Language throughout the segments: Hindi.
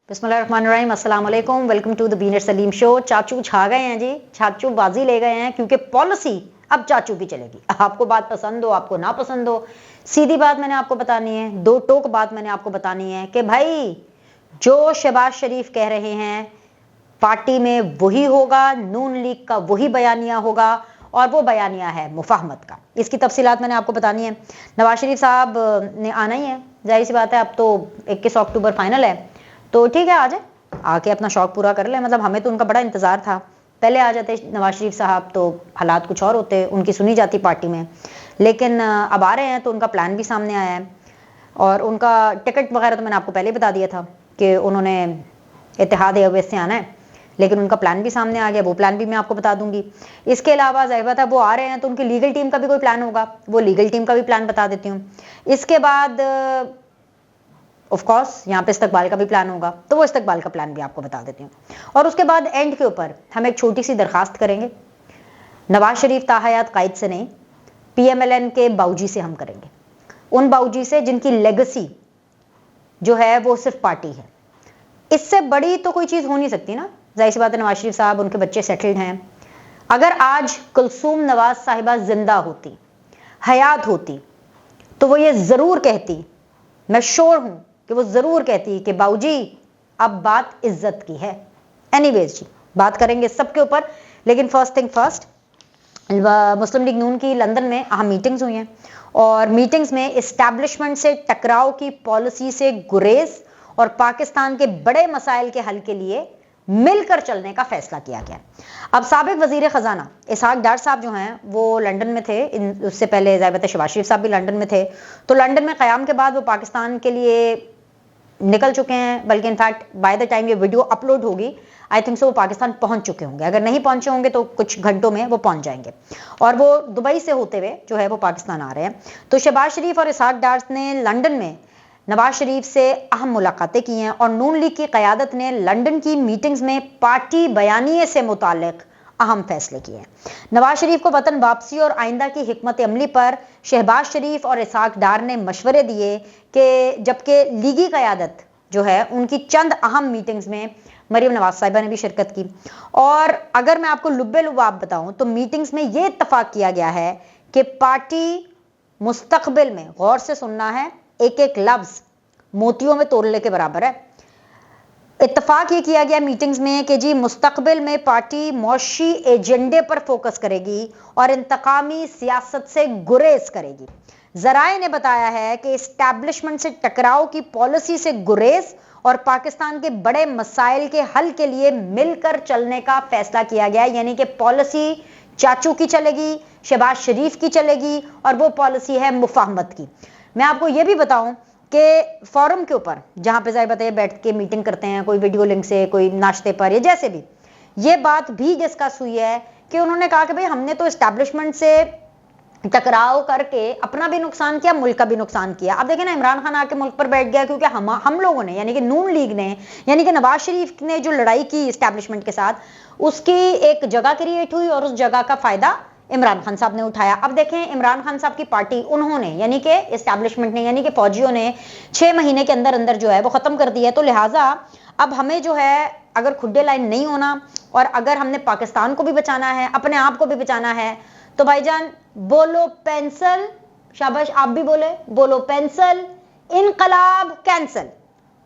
बिस्मिल्लाहिर्रहमानिर्रहीम, अस्सलाम वालेकुम, welcome to the Beener Salim show. चाचू छा गए हैं जी, चाचू बाजी ले गए हैं क्योंकि पॉलिसी अब चाचू की चलेगी। आपको बात पसंद हो, आपको ना पसंद हो, सीधी बात मैंने आपको बतानी है, दो टोक बात मैंने आपको बतानी है कि भाई जो शहबाज शरीफ कह रहे हैं पार्टी में वही होगा, नून लीग का वही बयानिया होगा और वो बयानिया है मुफाहमत का। इसकी तफसीलात मैंने आपको बतानी है। नवाज शरीफ साहब ने आना ही है, जाहिर सी बात है, अब तो 21 अक्टूबर फाइनल है, तो ठीक है आ जाए, आके अपना शौक पूरा कर ले। मतलब हमें तो उनका बड़ा इंतजार था, पहले आ जाते नवाज शरीफ साहब तो हालात कुछ और होते, उनकी सुनी जाती पार्टी में, लेकिन अब आ रहे हैं तो उनका प्लान भी सामने आया है और उनका टिकट वगैरह तो मैंने आपको पहले बता दिया था कि उन्होंने इत्तेहाद एयरवेज से आना है, लेकिन उनका प्लान भी सामने आ गया, वो प्लान भी मैं आपको बता दूंगी। इसके अलावा जाहिर बात है वो आ रहे हैं तो उनकी लीगल टीम का भी कोई प्लान होगा, वो लीगल टीम का भी प्लान बता देती हूँ। इसके बाद ऑफ कोर्स यहाँ पे इस्तकबाल का भी प्लान होगा, तो वो इस्तकबाल का प्लान भी आपको बता देती हूँ। और उसके बाद एंड के ऊपर हम एक छोटी सी दरखास्त करेंगे, नवाज शरीफ ताहयात कायद से नहीं, PMLN के बाऊजी से हम करेंगे, उन बाऊजी से जिनकी लेगेसी जो है वो सिर्फ पार्टी है। इससे बड़ी तो कोई चीज़ हो नहीं सकती ना, जाहिर सी बात है। नवाज शरीफ साहब, उनके बच्चे सेटल्ड हैं। अगर आज कुलसूम नवाज साहिबा जिंदा होती, हयात होती, तो वो ये ज़रूर कहती, मैं श्योर हूँ कि वो ज़रूर कहती कि बाऊजी अब बात इज्जत की है। एनीवेज जी, बात करेंगे सबके ऊपर, लेकिन फर्स्ट थिंग फर्स्ट, मुस्लिम लीग नून की लंदन में अहम मीटिंग्स हुई हैं और मीटिंग्स में इस्टेब्लिशमेंट से टकराव की पॉलिसी से गुरेज और पाकिस्तान के बड़े मसाइल के हल के लिए मिलकर चलने का फैसला किया गया। अब साबिक वजीर खजाना इसहाक डार साहब जो हैं वो लंदन में थे, उससे पहले ज़ाहिर है शहबाज शरीफ साहब भी लंदन में थे, तो लंदन में क़याम के बाद वो पाकिस्तान के लिए निकल चुके हैं, बल्कि इनफैक्ट बाय द टाइम ये वीडियो अपलोड होगी आई थिंक सो वो पाकिस्तान पहुंच चुके होंगे, अगर नहीं पहुंचे होंगे तो कुछ घंटों में वो पहुंच जाएंगे और वो दुबई से होते हुए जो है वो पाकिस्तान आ रहे हैं। तो शहबाज शरीफ और इसहाक डार ने लंदन में नवाज शरीफ से अहम मुलाकातें की हैं और नून लीग की क़यादत ने लंदन की मीटिंग्स में पार्टी बयानिए से मुताल्लिक अहम फैसले किए हैं। नवाज शरीफ को वतन वापसी और आइंदा की हिकमत अमली पर शहबाज शरीफ और इसहाक डार ने मशवरे दिए कि जबकि लीगी क़यादत जो है उनकी चंद अहम मीटिंग्स में मरीम नवाज साहिबा ने भी शिरकत की। और अगर मैं आपको लुब्बे लुबाब बताऊं तो मीटिंग्स में यह इत्तफाक किया गया है कि पार्टी मुस्तकबिल में, गौर से सुनना है, एक एक लफ्ज मोतियों में तोड़ने के बराबर है, इत्तफाक ये किया गया मीटिंग्स में कि जी मुस्तकबिल में पार्टी मौशी एजेंडे पर फोकस करेगी और इंतकामी सियासत से गुरेज करेगी। जराए ने बताया है कि इस्टेब्लिशमेंट से टकराव की पॉलिसी से गुरेज और पाकिस्तान के बड़े मसाइल के हल के लिए मिलकर चलने का फैसला किया गया, यानी कि पॉलिसी चाचू की चलेगी, शहबाज शरीफ की चलेगी और वो पॉलिसी है मुफाहमत की। मैं आपको ये भी बताऊं कि फोरम के ऊपर जहां पे जाहिर बताइए बैठ के मीटिंग करते हैं, कोई वीडियो लिंक से, कोई नाश्ते पर या जैसे भी, ये बात भी डिस्कस हुई है कि उन्होंने कहा कि भाई हमने तो इस्टेब्लिशमेंट से टकराव करके अपना भी नुकसान किया, मुल्क का भी नुकसान किया। अब देखें ना, इमरान खान आके मुल्क पर बैठ गया क्योंकि हम लोगों ने, यानी कि नून लीग ने, यानी कि नवाज शरीफ ने जो लड़ाई की इस्टेब्लिशमेंट के साथ, उसकी एक जगह क्रिएट हुई और उस जगह का फायदा इमरान खान साहब ने उठाया। अब देखें इमरान खान साहब की पार्टी, उन्होंने यानी कि इस्टेब्लिशमेंट ने, यानी कि फौजियों ने 6 महीने के अंदर अंदर जो है वो खत्म कर दिया है। तो लिहाजा अब हमें जो है अगर खुड्डे लाइन नहीं होना और अगर हमने पाकिस्तान को भी बचाना है, अपने आप को भी बचाना है, तो भाईजान बोलो पेंसिल, शाबाश आप भी बोले, बोलो पेंसिल, इनकलाब कैंसल,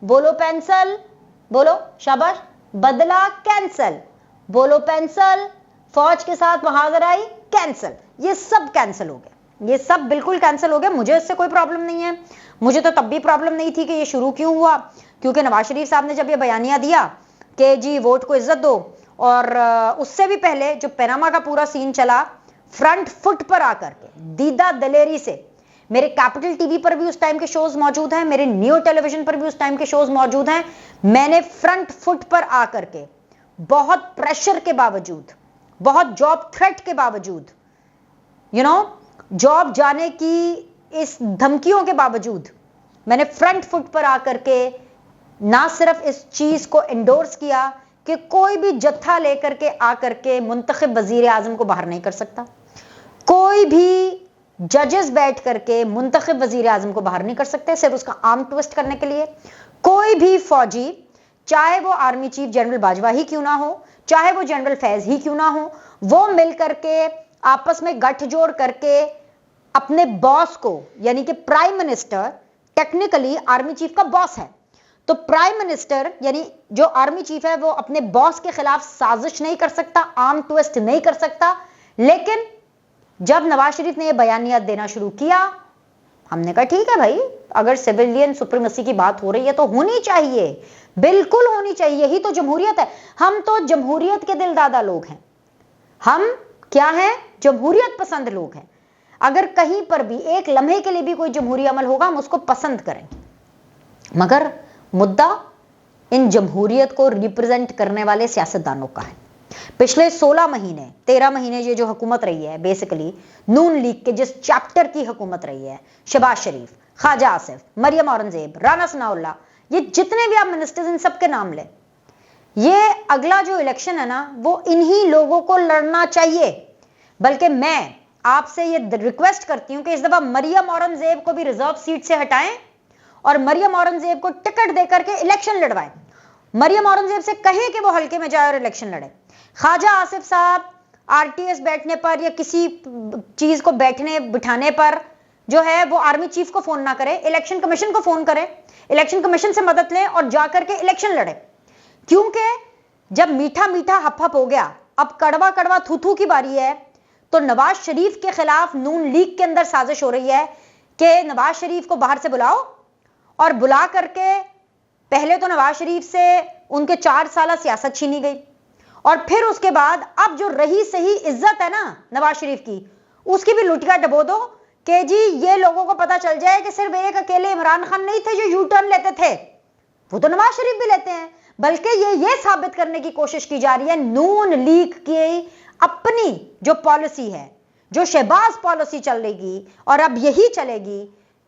बोलो पेंसिल, बोलो शाबाश, बदला कैंसल, बोलो पेंसिल, फौज के साथ मुहाजराई कैंसल। ये सब कैंसिल हो गया, ये सब बिल्कुल कैंसिल हो गया। मुझे इससे कोई प्रॉब्लम नहीं है, मुझे तो तब भी प्रॉब्लम नहीं थी कि ये शुरू क्यों हुआ, क्योंकि नवाज शरीफ साहब ने जब ये बयानिया दिया कि जी वोट को इज्जत दो, और उससे भी पहले जो पैनामा का पूरा सीन चला, फ्रंट फुट पर आकर के दीदा दलेरी से, मेरे कैपिटल टीवी पर भी उस टाइम के शोज मौजूद हैं, मेरे न्यू टेलीविजन पर भी उस टाइम के शोज मौजूद हैं, मैंने फ्रंट फुट पर आकर के बहुत प्रेशर के बावजूद, बहुत जॉब थ्रेट के बावजूद, जॉब जाने की इस धमकियों के बावजूद, मैंने फ्रंट फुट पर आकर के ना सिर्फ इस चीज को एंडोर्स किया कि कोई भी जत्था लेकर के आकर के मुंतखब वजीर आजम को बाहर नहीं कर सकता, कोई भी जजेस बैठ करके मुंतखब वजीर आजम को बाहर नहीं कर सकते सिर्फ उसका आर्म ट्विस्ट करने के लिए, कोई भी फौजी चाहे वो आर्मी चीफ जनरल बाजवा ही क्यों ना हो, चाहे वो जनरल फैज ही क्यों ना हो, वो मिल करके आपस में गठजोड़ करके अपने बॉस को, यानी कि prime minister technically army chief का बॉस है, तो प्राइम मिनिस्टर यानी जो आर्मी चीफ है वो अपने बॉस के खिलाफ साजिश नहीं कर सकता, आर्म ट्विस्ट नहीं कर सकता। लेकिन जब नवाज शरीफ ने यह बयानिया देना शुरू किया, हमने कहा ठीक है भाई, अगर सिविलियन सुप्रीमेसी की बात हो रही है तो होनी चाहिए, बिल्कुल होनी चाहिए, यही तो जमहूरियत है। हम तो जमहूरियत के दिलदादा लोग हैं, हम क्या हैं, जमहूरियत पसंद लोग हैं। अगर कहीं पर भी एक लम्हे के लिए भी कोई जमहूरी अमल होगा हम उसको पसंद करेंगे, मगर मुद्दा इन जमहूरियत को रिप्रेजेंट करने वाले सियासतदानों का है। पिछले 16 महीने 13 महीने ये जो हुकूमत रही है, बेसिकली नून लीग के जिस चैप्टर की हुकूमत रही है, शहबाज शरीफ, ख्वाजा आसिफ, मरियम औरंगजेब, राना सनाउल्लाह, ये जितने भी आप मिनिस्टर्स इन सबके नाम लें, ये अगला जो इलेक्शन है ना वो इन्हीं लोगों को लड़ना चाहिए। बल्कि मैं आपसे ये रिक्वेस्ट करती हूं कि इस दफा मरियम औरंगजेब को भी रिजर्व सीट से हटाएं और मरियम औरंगजेब को टिकट देकर के इलेक्शन लड़वाएं। मरियम औरंगजेब से कहें कि वो हल्के में जाए और इलेक्शन लड़े। ख्वाजा आसिफ साहब आरटीएस बैठने पर या किसी चीज को बैठने बिठाने पर जो है वो आर्मी चीफ को फोन ना करे, इलेक्शन कमीशन को फोन करे, इलेक्शन कमीशन से मदद लें और जाकर के इलेक्शन लड़े। क्योंकि जब मीठा मीठा हप हप हो गया, अब कड़वा कड़वा थू थू की बारी है, तो नवाज शरीफ के खिलाफ नून लीग के अंदर साजिश हो रही है कि नवाज शरीफ को बाहर से बुलाओ, और बुला करके पहले तो नवाज शरीफ से उनके 4 साल सियासत छीनी गई, और फिर उसके बाद अब जो रही सही इज्जत है ना नवाज शरीफ की, उसकी भी लुटिया डबो दो कि जी ये लोगों को पता चल जाए कि सिर्फ एक अकेले इमरान खान नहीं थे जो यू टर्न लेते थे, वो तो नवाज शरीफ भी लेते हैं। बल्कि ये साबित करने की कोशिश की जा रही है नून लीग की अपनी जो पॉलिसी है, जो शहबाज पॉलिसी चल रही और अब यही चलेगी,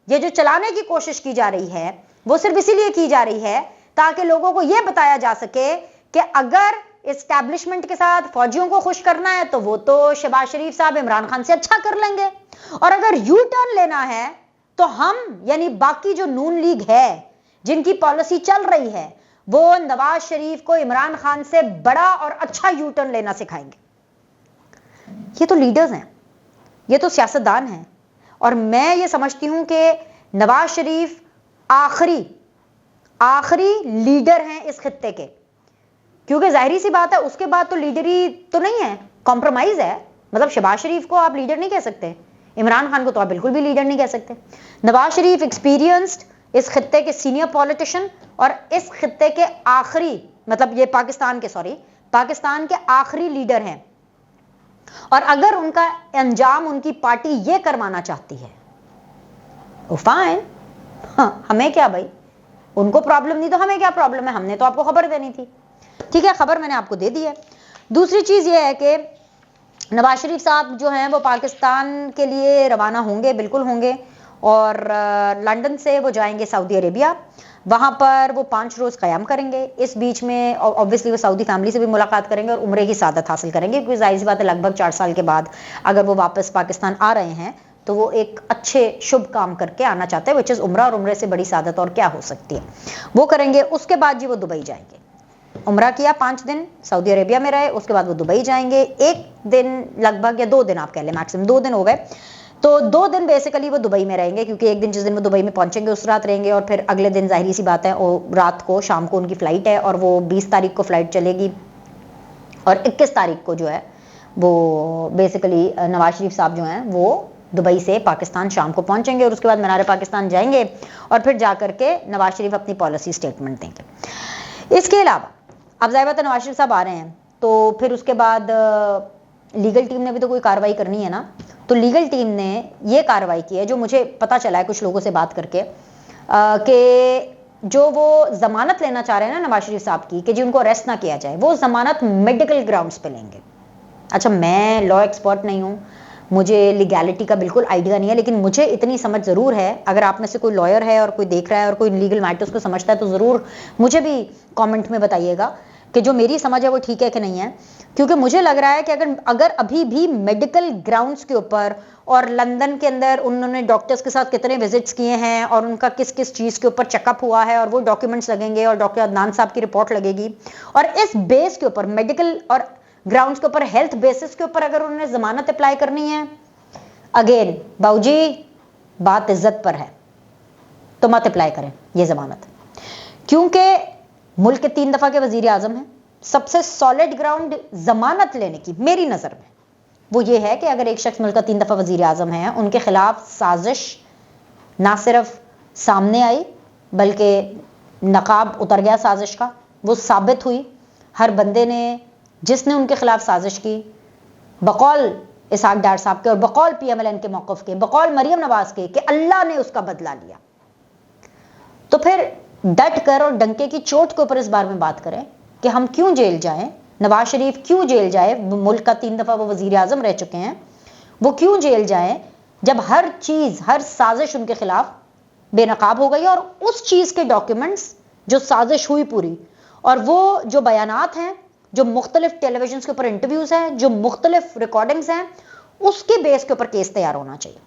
ये जो चलाने की कोशिश की जा रही है वो सिर्फ इसीलिए की जा रही है ताकि लोगों को यह बताया जा सके कि अगर एस्टैब्लिशमेंट के साथ फौजियों को खुश करना है तो वो तो शहबाज शरीफ साहब इमरान खान से अच्छा कर लेंगे, और अगर यू टर्न लेना है तो हम यानी बाकी जो नून लीग है जिनकी पॉलिसी चल रही है वो नवाज शरीफ को इमरान खान से बड़ा और अच्छा यू टर्न लेना सिखाएंगे। ये तो लीडर्स हैं, ये तो सियासतदान हैं, और मैं ये समझती हूं कि नवाज शरीफ आखिरी लीडर हैं इस खित्ते के, क्योंकि जाहिर सी बात है उसके बाद तो लीडरी तो नहीं है, कॉम्प्रोमाइज है। मतलब शहबाज शरीफ को आप लीडर नहीं कह सकते, इमरान खान को तो आप बिल्कुल भी लीडर नहीं कह सकते। नवाज शरीफ एक्सपीरियंस्ड इस खित्ते के सीनियर पॉलिटिशियन और इस खित्ते के आखिरी, मतलब ये पाकिस्तान के आखिरी लीडर हैं, और अगर उनका अंजाम उनकी पार्टी ये करवाना चाहती है तो फाइन, हाँ, हमें क्या भाई, उनको प्रॉब्लम नहीं तो हमें क्या प्रॉब्लम है, हमने तो आपको खबर देनी थी। ठीक है, खबर मैंने आपको दे दी है। दूसरी चीज ये है कि नवाज शरीफ साहब जो हैं वो पाकिस्तान के लिए रवाना होंगे, बिल्कुल होंगे, और लंदन से वो जाएंगे सऊदी अरेबिया, वहां पर वो 5 रोज क़याम करेंगे। इस बीच में ऑब्वियसली वो सऊदी फैमिली से भी मुलाकात करेंगे और उम्रे की सादत हासिल करेंगे, क्योंकि जाहिर सी बात है लगभग 4 साल के बाद अगर वो वापस पाकिस्तान आ रहे हैं तो वो एक अच्छे शुभ काम करके आना चाहते हैं, विच इज़ उम्रा, और उम्रे से बड़ी सादत और क्या हो सकती है, वो करेंगे। उसके बाद जी वो दुबई जाएंगे, उम्रा किया 5 दिन सऊदी अरेबिया में रहे, उसके बाद वो दुबई जाएंगे। 1 दिन लगभग या 2 दिन आप कह लें, मैक्सिमम 2 दिन हो गए, तो 2 दिन बेसिकली वो दुबई में रहेंगे, क्योंकि एक दिन जिस दिन वो दुबई में पहुंचेंगे उस रात रहेंगे, और फिर अगले दिन जाहिर सी बात है और रात को शाम को उनकी फ़्लाइट है, और वो 20 तारीख को फ़्लाइट चलेगी, और 21 तारीख को जो है वो बेसिकली नवाज शरीफ साहब जो हैं वो दुबई से पाकिस्तान शाम को पहुंचेंगे, और उसके बाद मीनार पाकिस्तान जाएंगे, और फिर जा करके नवाज शरीफ अपनी पॉलिसी स्टेटमेंट देंगे। इसके अलावा अब ज़ाहिर बात है नवाज शरीफ साहब आ रहे हैं, तो फिर उसके बाद लीगल टीम ने भी तो कोई कार्रवाई करनी है ना, तो लीगल टीम ने ये कार्रवाई की है, जो मुझे पता चला है कुछ लोगों से बात करके, कि जो वो जमानत लेना चाह रहे हैं ना नवाज शरीफ साहब की, कि जी उनको अरेस्ट ना किया जाए, वो जमानत मेडिकल ग्राउंड्स पे लेंगे। अच्छा, मैं लॉ एक्सपर्ट नहीं हूँ, मुझे लीगैलिटी का बिल्कुल आइडिया नहीं है, लेकिन मुझे इतनी समझ ज़रूर है, अगर आप में से कोई लॉयर है और कोई देख रहा है और कोई लीगल मैटर्स को समझता है तो ज़रूर मुझे भी कमेंट में बताइएगा कि जो मेरी समझ है वो ठीक है कि नहीं है, क्योंकि मुझे लग रहा है कि अगर अभी भी मेडिकल ग्राउंड्स के ऊपर और लंदन के अंदर उन्होंने डॉक्टर्स के साथ कितने विजिट्स किए हैं और उनका किस किस चीज़ के ऊपर चेकअप हुआ है और वो डॉक्यूमेंट्स लगेंगे और डॉक्टर अदनान साहब की रिपोर्ट लगेगी, और इस बेस के ऊपर मेडिकल और ग्राउंड्स के ऊपर हेल्थ बेसिस के ऊपर अगर उन्होंने जमानत अप्लाई करनी है, अगेन बाबूजी बात इज्जत पर है तो मत अप्लाई करें ये जमानत, क्योंकि मुल्क के 3 दफा के वजीर आजम हैं। सबसे सॉलिड ग्राउंड जमानत लेने की मेरी नजर में वो ये है कि अगर एक शख्स मुल्क का 3 दफा वजीर आजम है, उनके खिलाफ साजिश ना सिर्फ सामने आई बल्कि नकाब उतर गया साजिश का, वो साबित हुई। हर बंदे ने जिसने उनके खिलाफ साजिश की, बकौल इसहाक डार साहब के और बकौल PMLN के मौक़िफ़ के, बकौल मरियम नवाज के, कि अल्लाह ने उसका बदला लिया, तो फिर डट कर और डंके की चोट के ऊपर इस बारे में बात करें कि हम क्यों जेल जाएं, नवाज शरीफ क्यों जेल जाए, मुल्क का 3 दफा वो वजीर आजम रह चुके हैं, वो क्यों जेल जाए जब हर चीज हर साजिश उनके खिलाफ बेनकाब हो गई, और उस चीज के डॉक्यूमेंट्स जो साजिश हुई पूरी, और वो जो बयानात हैं, जो मुख्तलिफ टेलीविजन के ऊपर इंटरव्यूज हैं, जो मुख्तलिफ रिकॉर्डिंग्स हैं, उसके बेस के ऊपर केस तैयार होना चाहिए।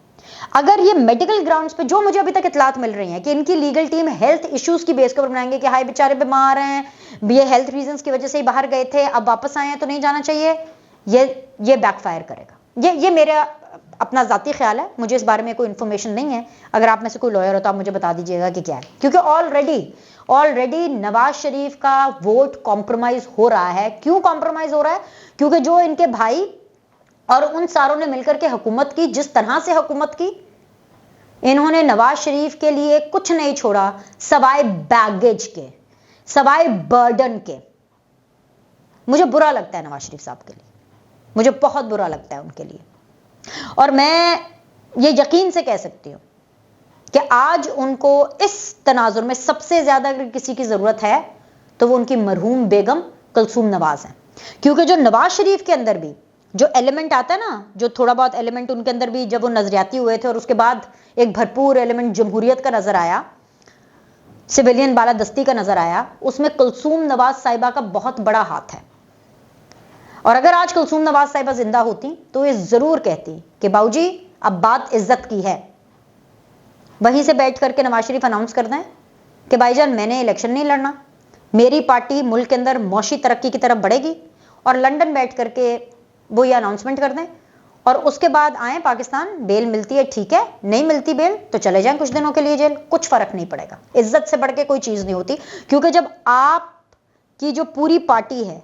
अगर ये मेडिकल ग्राउंड्स पे जो मुझे अभी तक इतलात मिल रही हैं कि इनकी लीगल टीम हेल्थ इश्यूज की बेस के ऊपर बनाएंगे कि हाय बेचारे बीमार हैं, ये हेल्थ रीजंस की वजह से ही बाहर गए थे, अब वापस आए हैं तो नहीं जाना चाहिए, ये बैकफायर करेगा। ये मेरा अपना जाती ख्याल है, मुझे इस बारे में कोई इन्फॉर्मेशन नहीं है। अगर आप में से कोई लॉयर हो तो आप मुझे बता दीजिएगा कि क्या है, क्योंकि ऑलरेडी नवाज शरीफ का वोट कॉम्प्रोमाइज हो रहा है। क्यों कॉम्प्रोमाइज हो रहा है? क्योंकि जो इनके भाई और उन सारों ने मिलकर के हुकूमत की, जिस तरह से हुकूमत की, इन्होंने नवाज शरीफ के लिए कुछ नहीं छोड़ा सवाए बैगेज के, सवाए बर्डन के। मुझे बुरा लगता है नवाज शरीफ साहब के लिए, मुझे बहुत बुरा लगता है उनके लिए, और मैं ये यकीन से कह सकती हूं कि आज उनको इस तनाजुर में सबसे ज्यादा अगर किसी की जरूरत है तो वो उनकी मरहूम बेगम कुलसूम नवाज है। क्योंकि जो नवाज शरीफ के अंदर भी जो एलिमेंट आता है ना, जो थोड़ा बहुत एलिमेंट उनके अंदर भी जब वो नजरियाती हुए थे और उसके बाद एक भरपूर एलिमेंट जमहूरियत का नजर आया, सिविलियन बालादस्ती का नजर आया, उसमें कुलसूम नवाज साहिबा का बहुत बड़ा हाथ है। और अगर आज कुलसूम नवाज साहिबा जिंदा होती तो ये जरूर कहती कि बाबूजी अब बात इज्जत की है। वहीं से बैठ करके नवाज शरीफ अनाउंस कर दें कि भाईजान मैंने इलेक्शन नहीं लड़ना, मेरी पार्टी मुल्क के अंदर मौशी तरक्की की तरफ बढ़ेगी, और लंदन बैठ करके वो ये अनाउंसमेंट कर दें, और उसके बाद आए पाकिस्तान, बेल मिलती है ठीक है, नहीं मिलती बेल तो चले जाएं कुछ दिनों के लिए जेल, कुछ फर्क नहीं पड़ेगा। इज्जत से बढ़ के कोई चीज नहीं होती, क्योंकि जब आपकी जो पूरी पार्टी है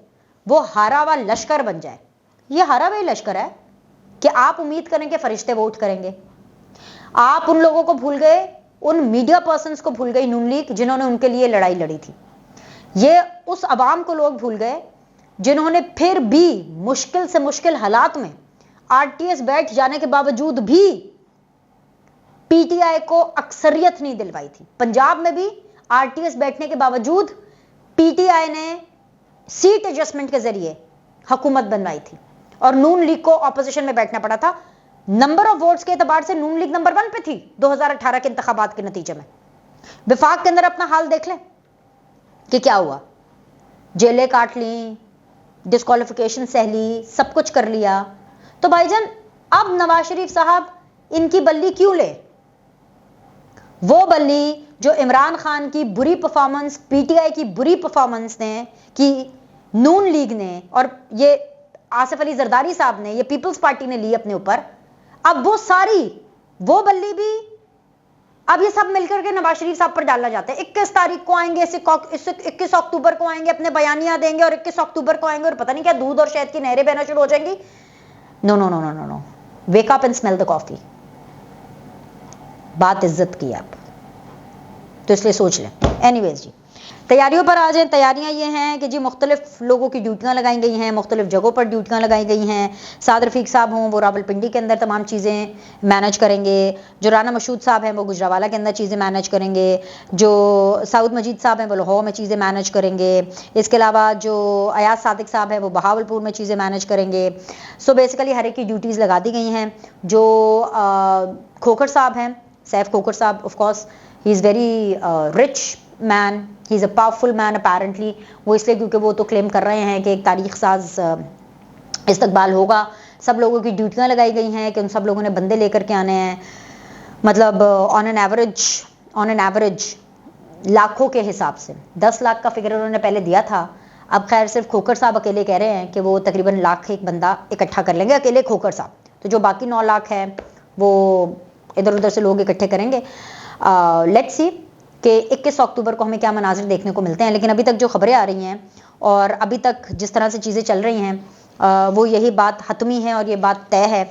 वो हारा हुआ लश्कर बन जाए, ये हारा हुआ लश्कर है कि आप उम्मीद करें कि फरिश्ते वोट करेंगे। आप उन लोगों को भूल गए, उन मीडिया पर्सन्स को भूल गई नून लीग जिन्होंने उनके लिए लड़ाई लड़ी थी। ये उस अवाम को लोग भूल गए जिन्होंने फिर भी मुश्किल से मुश्किल हालात में RTS बैठ जाने के बावजूद भी PTI को अक्सरियत नहीं दिलवाई थी। पंजाब में भी RTS बैठने के बावजूद PTI ने सीट एडजस्टमेंट के जरिए हुकूमत बनवाई थी, और नून लीग को ऑपोजिशन में बैठना पड़ा था। नंबर ऑफ वोट्स के एतबार से नून लीग नंबर 1 पे थी 2018 के इंतखाबात के नतीजे में। विफाक के अंदर अपना हाल देख लें कि क्या हुआ, जेलें काट ली, डिस्क्वालिफिकेशन सह ली, सब कुछ कर लिया। तो भाईजान अब नवाज शरीफ साहब इनकी बल्ली क्यों ले? वो बल्ली जो इमरान खान की बुरी परफॉर्मेंस, PTI की बुरी परफॉर्मेंस ने की, नून लीग ने और ये आसिफ अली जरदारी साहब ने, ये पीपल्स पार्टी ने ली अपने ऊपर, अब वो बल्ली भी अब ये सब मिलकर के नवाज शरीफ साहब पर डालना चाहते हैं। 21 तारीख को आएंगे, 21 अक्टूबर को आएंगे, अपने बयानिया देंगे, और 21 अक्टूबर को आएंगे और पता नहीं क्या दूध और शहद की नहरें बहना शुरू हो जाएंगी। No no no no no no, wake up and smell the coffee. बात इज्जत की आप, तो इसलिए सोच लें। एनीवेज जी, तैयारियों पर आ जाएं। तैयारियां ये हैं कि जी मुख्तलिफ लोगों की ड्यूटियां लगाई गई हैं, मुख्तलिफ जगहों पर ड्यूटियां लगाई गई हैं। साद रफीक साहब हों वो रावलपिंडी के अंदर तमाम चीज़ें मैनेज करेंगे, जो राना मशहूद साहब हैं वो गुजरावाला के अंदर चीज़ें मैनेज करेंगे, जो साउद मजीद साहब हैं वो लाहौर में चीज़ें मैनेज करेंगे, इसके अलावा जो अयाज सादिक साहब हैं वो बहावलपुर में चीज़ें मैनेज करेंगे। सो बेसिकली हर एक की ड्यूटीज़ लगा दी गई हैं। जो खोखर साहब हैं, सैफ खोखर साहब, of course he is very rich man, he is a powerful man apparently. वो इसलिए क्योंकि वो तो क्लेम कर रहे हैं कि एक तारीख साज इस्तकबाल होगा। सब लोगों की ड्यूटियाँ लगाई गई हैं कि उन सब लोगों ने बंदे लेकर के आने हैं, मतलब ऑन एन एवरेज लाखों के हिसाब से। 10 लाख का फिगर उन्होंने पहले दिया था। अब खैर सिर्फ खोखर साहब अकेले कह रहे हैं कि वो तकरीबन लाख एक बंदा इकट्ठा कर लेंगे, अकेले खोखर साहब। तो जो बाकी 9 लाख है वो इधर उधर से लोग इकट्ठे करेंगे। लेट्स सी कि 21 अक्टूबर को हमें क्या मनाजिर देखने को मिलते हैं। लेकिन अभी तक जो खबरें आ रही हैं और अभी तक जिस तरह से चीज़ें चल रही हैं, वो यही बात हतमी है और ये बात तय है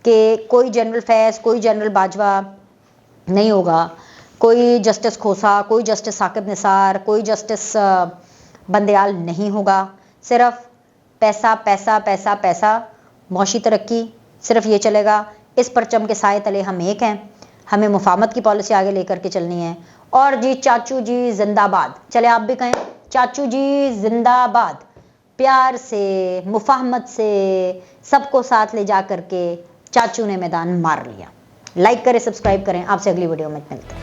कि कोई जनरल फैज़, कोई जनरल बाजवा नहीं होगा, कोई जस्टिस खोसा, कोई जस्टिस साकिब निसार, कोई जस्टिस बंदयाल नहीं होगा। सिर्फ पैसा पैसा पैसा पैसा, मौशी तरक्की, सिर्फ ये चलेगा। इस परचम के साए तले हम एक हैं। हमें मुफाहमत की पॉलिसी आगे लेकर के चलनी है। और जी चाचू जी जिंदाबाद, चले आप भी कहें चाचू जी जिंदाबाद। प्यार से, मुफाहमत से, सबको साथ ले जा करके चाचू ने मैदान मार लिया। लाइक करें, सब्सक्राइब करें। आपसे अगली वीडियो में मिलते हैं।